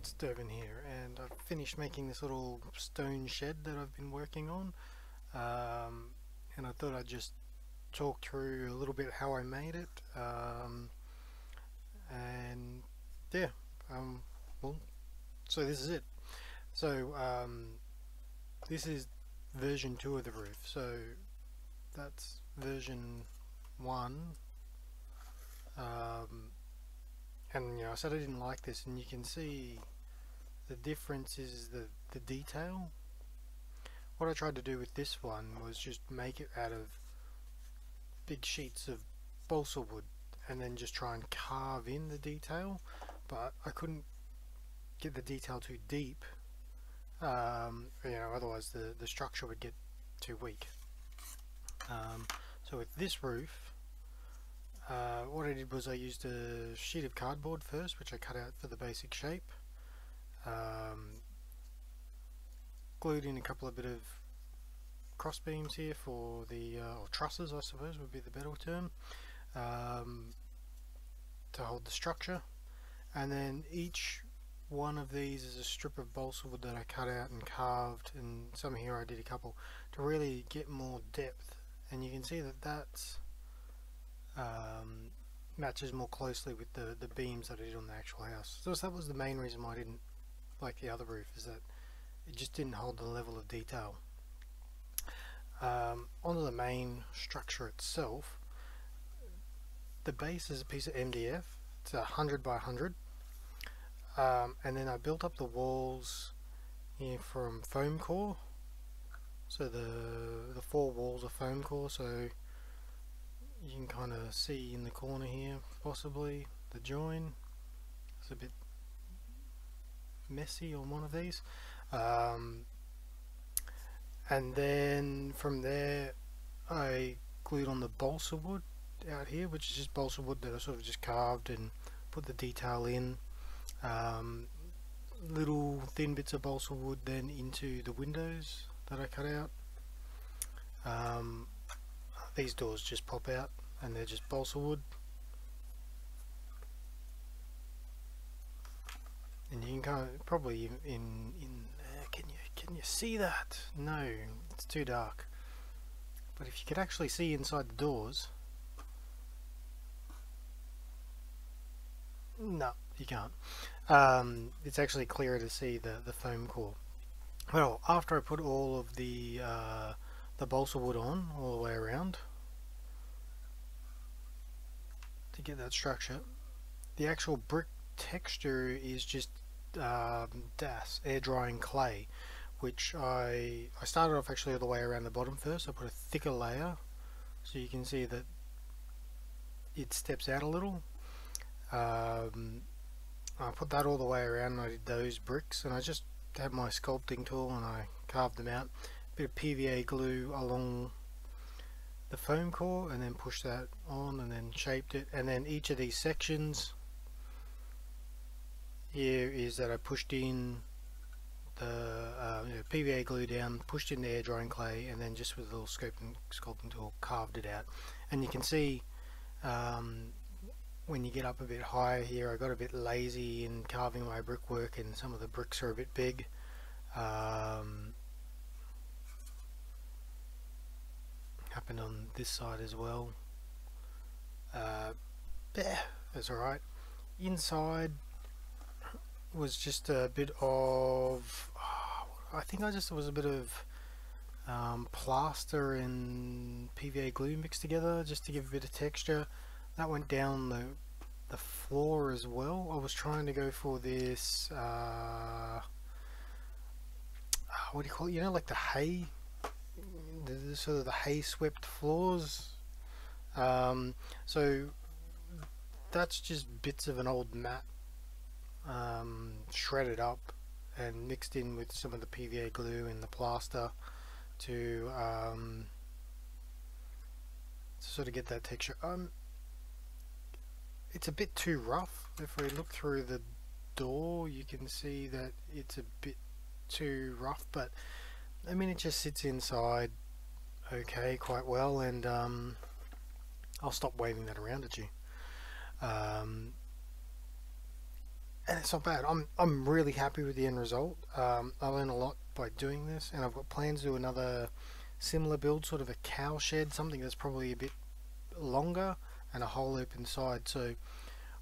it's Durban here, and I've finished making this little stone shed that I've been working on, and I thought I'd just talk through a little bit how I made it, and yeah, um, well, so this is it. So this is version 2 of the roof, so that's version 1, and I said I didn't like this, and you can see the difference is the detail. What I tried to do with this one was just make it out of big sheets of balsa wood and then just try and carve in the detail, but I couldn't get the detail too deep, otherwise the structure would get too weak. So with this roof, what I did was I used a sheet of cardboard first, which I cut out for the basic shape, glued in a couple of bit of cross beams here for the or trusses, I suppose would be the better term, to hold the structure, and then each one of these is a strip of balsa wood that I cut out and carved, and some here I did a couple to really get more depth, and you can see that that's matches more closely with the beams that I did on the actual house. So that was the main reason why I didn't like the other roof, is that it just didn't hold the level of detail. Onto the main structure itself, the base is a piece of MDF. It's 100 by 100, and then I built up the walls here from foam core. So the 4 walls are foam core, so you can kind of see in the corner here possibly the join. It's a bit messy on one of these, and then from there I glued on the balsa wood out here, which is just balsa wood that I sort of just carved and put the detail in. Little thin bits of balsa wood then into the windows that I cut out. These doors just pop out and they're just balsa wood, and you can kind of probably can you see that? No, it's too dark, but if you could actually see inside the doors, no, you can't. It's actually clearer to see the foam core. Well, after I put all of the balsa wood on all the way around to get that structure, the actual brick texture is just DAS, air drying clay, which I started off actually all the way around the bottom first. I put a thicker layer so you can see that it steps out a little. I put that all the way around and I did those bricks, and I just had my sculpting tool and I carved them out. A bit of PVA glue along the foam core and then pushed that on and then shaped it, and then each of these sections here is that I pushed in the PVA glue down, pushed in the air drying clay, and then just with a little sculpting tool carved it out. And you can see when you get up a bit higher here, I got a bit lazy in carving my brickwork, and some of the bricks are a bit big. Happened on this side as well. That's alright. Inside was just a bit of I think it was a bit of plaster and PVA glue mixed together just to give a bit of texture. That went down the floor as well. I was trying to go for this what do you call it, like the hay, the sort of the hay swept floors. So that's just bits of an old mat shredded up and mixed in with some of the PVA glue and the plaster to sort of get that texture. It's a bit too rough. If we look through the door, you can see that it's a bit too rough, but I mean, it just sits inside okay, quite well, and I'll stop waving that around at you. and it's not bad. I'm really happy with the end result. I learned a lot by doing this, and I've got plans to do another similar build, sort of a cow shed, something that's probably a bit longer and a hole open side. So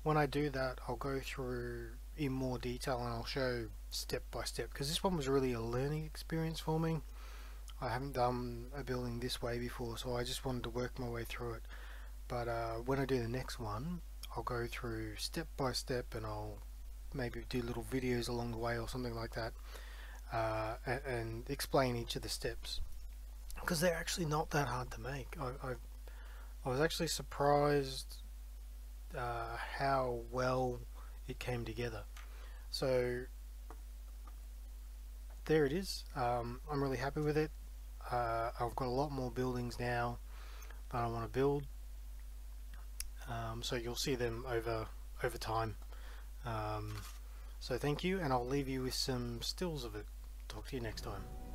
when I do that, I'll go through in more detail and I'll show step by step, because this one was really a learning experience for me. I haven't done a building this way before, so I just wanted to work my way through it. But when I do the next one, I'll go through step by step, and I'll maybe do little videos along the way or something like that, and explain each of the steps, because they're actually not that hard to make. I was actually surprised how well it came together. So there it is. I'm really happy with it. I've got a lot more buildings now that I want to build, so you'll see them over time. So thank you, and I'll leave you with some stills of it. Talk to you next time.